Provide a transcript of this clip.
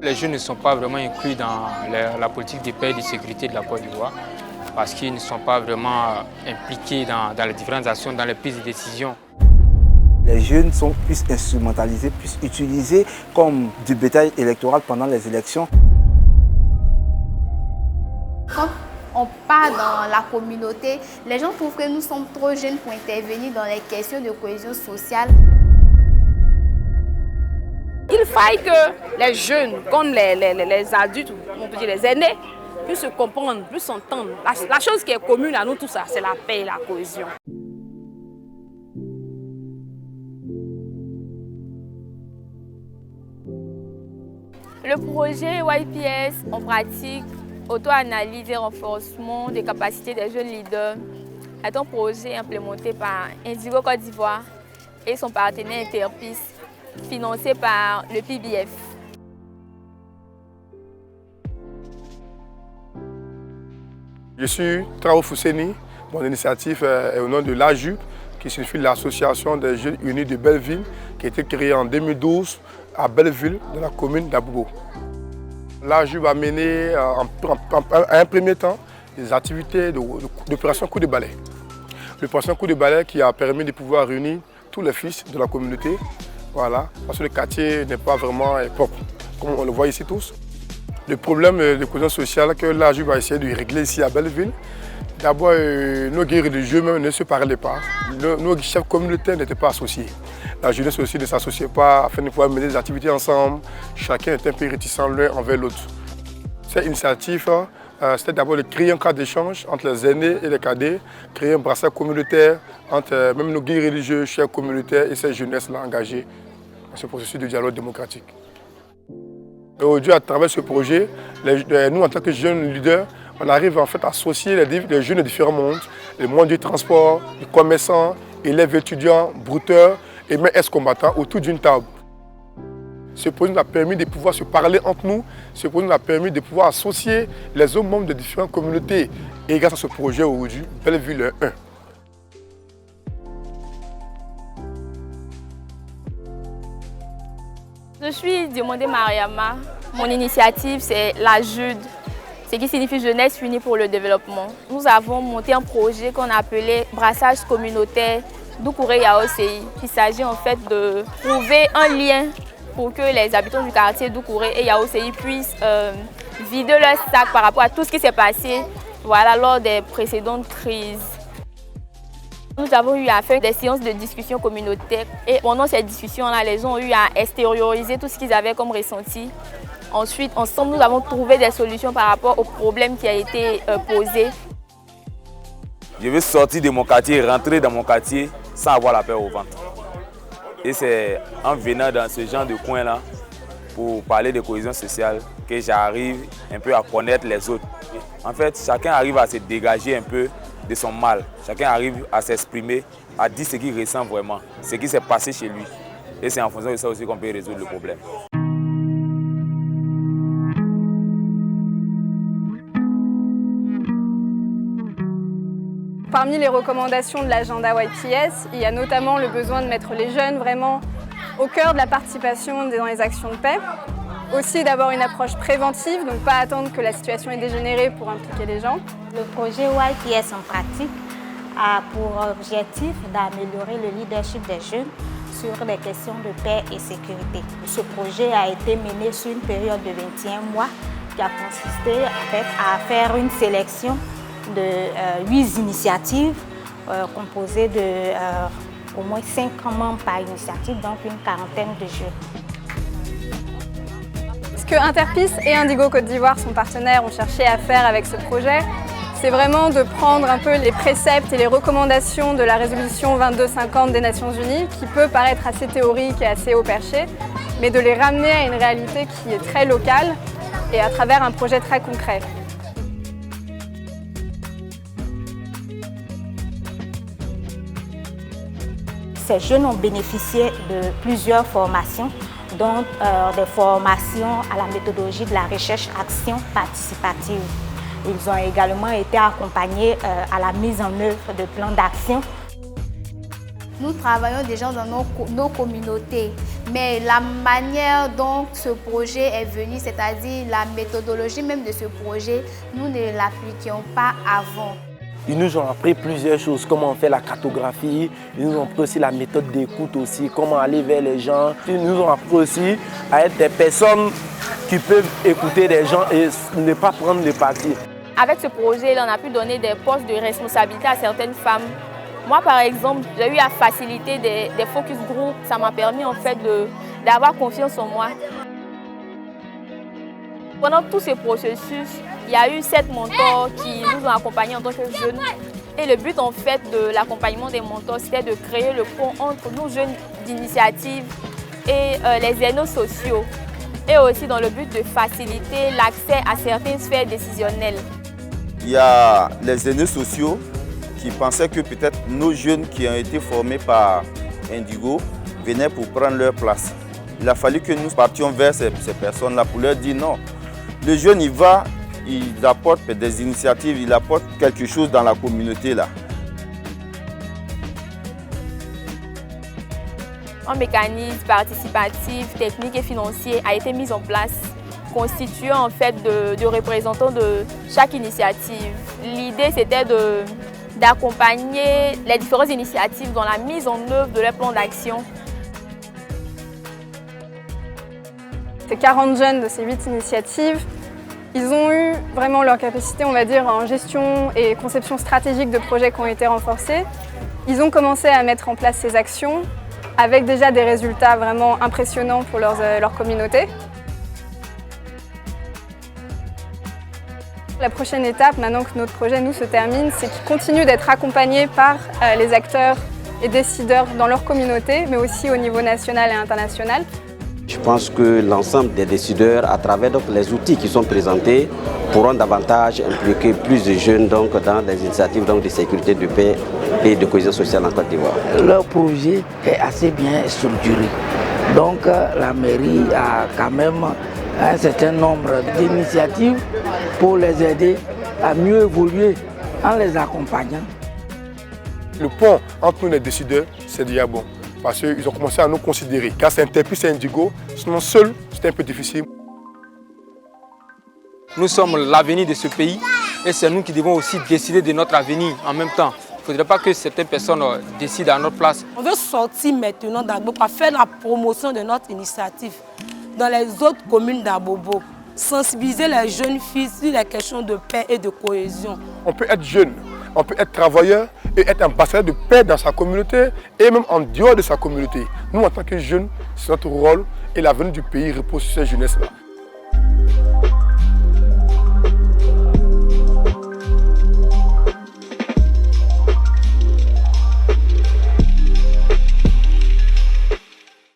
Les jeunes ne sont pas vraiment inclus dans la politique de paix et de sécurité de la Côte d'Ivoire parce qu'ils ne sont pas vraiment impliqués dans les différentes actions, dans les prises de décision. Les jeunes sont plus instrumentalisés, plus utilisés comme du bétail électoral pendant les élections. Quand on part dans la communauté, les gens trouvent que nous sommes trop jeunes pour intervenir dans les questions de cohésion sociale. Il faille que les jeunes, comme les adultes, on peut dire les aînés, puissent se comprendre, puissent s'entendre. La chose qui est commune à nous tous, c'est la paix et la cohésion. Le projet YPS en pratique, auto-analyse et renforcement des capacités des jeunes leaders est un projet implémenté par Indigo Côte d'Ivoire et son partenaire Interpis, financé par le PBF. Je suis Trao Fousseni, mon initiative est au nom de l'AJUP, qui signifie l'Association des Jeunes Unis de Belleville, qui a été créée en 2012 à Belleville, dans la commune d'Aboubo. L'AJUP a mené en un premier temps des activités d'opération coup de balai. L'opération coup de balai qui a permis de pouvoir réunir tous les fils de la communauté, voilà, parce que le quartier n'est pas vraiment propre, comme on le voit ici tous. Le problème de cohésion sociale que l'AJUP va essayer de régler ici à Belleville, d'abord nos guerriers religieux même ne se parlaient pas, nos chefs communautaires n'étaient pas associés. La jeunesse aussi ne s'associait pas afin de pouvoir mener des activités ensemble, chacun était un peu réticent l'un envers l'autre. Cette initiative, c'était d'abord de créer un cadre d'échange entre les aînés et les cadets, créer un brassard communautaire entre même nos guerriers religieux, chefs communautaires et cette jeunesse-là engagée dans ce processus de dialogue démocratique. Aujourd'hui, à travers ce projet, nous, en tant que jeunes leaders, on arrive en fait à associer les jeunes de différents mondes, le monde du transport, du commerçant, élèves étudiants, brouteurs et même ex-combattants autour d'une table. Ce projet nous a permis de pouvoir se parler entre nous, ce projet nous a permis de pouvoir associer les autres membres de différentes communautés. Et grâce à ce projet aujourd'hui, Belleville 1. Je suis Diomandé Mariama. Mon initiative, c'est la JUD, ce qui signifie Jeunesse Unie pour le Développement. Nous avons monté un projet qu'on appelait Brassage communautaire Doucouré Yaosei. Il s'agit en fait de trouver un lien pour que les habitants du quartier Doucouré et Yaosei puissent vider leur sac par rapport à tout ce qui s'est passé lors des précédentes crises. Nous avons eu à faire des séances de discussion communautaire et pendant ces discussions-là, les gens ont eu à extérioriser tout ce qu'ils avaient comme ressenti. Ensuite, ensemble, nous avons trouvé des solutions par rapport aux problèmes qui ont été posés. Je veux sortir de mon quartier, rentrer dans mon quartier sans avoir la peur au ventre. Et c'est en venant dans ce genre de coin-là, pour parler de cohésion sociale, que j'arrive un peu à connaître les autres. En fait, chacun arrive à se dégager un peu de son mal. Chacun arrive à s'exprimer, à dire ce qu'il ressent vraiment, ce qui s'est passé chez lui. Et c'est en fonction de ça aussi qu'on peut résoudre le problème. Parmi les recommandations de l'agenda YPS, il y a notamment le besoin de mettre les jeunes vraiment au cœur de la participation dans les actions de paix. Aussi d'avoir une approche préventive, donc pas attendre que la situation ait dégénéré pour impliquer les gens. Le projet YPS en pratique a pour objectif d'améliorer le leadership des jeunes sur les questions de paix et sécurité. Ce projet a été mené sur une période de 21 mois qui a consisté en fait, à faire une sélection de 8 initiatives composées de au moins 5 membres par initiative, donc une quarantaine de jeunes. Ce que Interpis et Indigo Côte d'Ivoire, son partenaire, ont cherché à faire avec ce projet, c'est vraiment de prendre un peu les préceptes et les recommandations de la résolution 2250 des Nations Unies, qui peut paraître assez théorique et assez haut perché, mais de les ramener à une réalité qui est très locale et à travers un projet très concret. Ces jeunes ont bénéficié de plusieurs formations, dont des formations à la méthodologie de la recherche-action participative. Ils ont également été accompagnés à la mise en œuvre de plans d'action. Nous travaillons déjà dans nos communautés. Mais la manière dont ce projet est venu, c'est-à-dire la méthodologie même de ce projet, nous ne l'appliquions pas avant. Ils nous ont appris plusieurs choses, comment on fait la cartographie, ils nous ont appris aussi la méthode d'écoute aussi, comment aller vers les gens. Ils nous ont appris aussi à être des personnes qui peuvent écouter les gens et ne pas prendre le parti. Avec ce projet, on a pu donner des postes de responsabilité à certaines femmes. Moi, par exemple, j'ai eu à faciliter des focus group. Ça m'a permis en fait d'avoir confiance en moi. Pendant tout ce processus, il y a eu 7 mentors qui nous ont accompagnés en tant que jeunes. Et le but en fait de l'accompagnement des mentors, c'était de créer le pont entre nous jeunes d'initiative et les aînés sociaux. Et aussi dans le but de faciliter l'accès à certaines sphères décisionnelles. Il y a les aînés sociaux qui pensaient que peut-être nos jeunes qui ont été formés par Indigo venaient pour prendre leur place. Il a fallu que nous partions vers ces personnes-là pour leur dire non. Le jeune, il va, il apporte des initiatives, il apporte quelque chose dans la communauté là. Un mécanisme participatif, technique et financier a été mis en place, constituant en fait de représentants de chaque initiative. L'idée c'était d'accompagner les différentes initiatives dans la mise en œuvre de leur plan d'action. Ces 40 jeunes de ces 8 initiatives, ils ont eu vraiment leur capacité, on va dire, en gestion et conception stratégique de projets qui ont été renforcées. Ils ont commencé à mettre en place ces actions avec déjà des résultats vraiment impressionnants pour leur communauté. La prochaine étape, maintenant que notre projet se termine, c'est qu'ils continuent d'être accompagnés par les acteurs et décideurs dans leur communauté, mais aussi au niveau national et international. Je pense que l'ensemble des décideurs, à travers les outils qui sont présentés, pourront davantage impliquer plus de jeunes dans des initiatives de sécurité, de paix et de cohésion sociale en Côte d'Ivoire. Leur projet est assez bien structuré. Donc la mairie a quand même un certain nombre d'initiatives pour les aider à mieux évoluer en les accompagnant. Le pont entre nous les décideurs, c'est déjà bon. Parce qu'ils ont commencé à nous considérer. Car c'est Interpis et Indigo, sinon seul, c'était un peu difficile. Nous sommes l'avenir de ce pays et c'est nous qui devons aussi décider de notre avenir en même temps. Il ne faudrait pas que certaines personnes décident à notre place. On veut sortir maintenant d'Abobo pour faire la promotion de notre initiative dans les autres communes d'Abobo. Sensibiliser les jeunes filles sur les questions de paix et de cohésion. On peut être jeune, on peut être travailleur et être ambassadeur de paix dans sa communauté et même en dehors de sa communauté. Nous, en tant que jeunes, c'est notre rôle et l'avenir du pays repose sur cette jeunesse-là.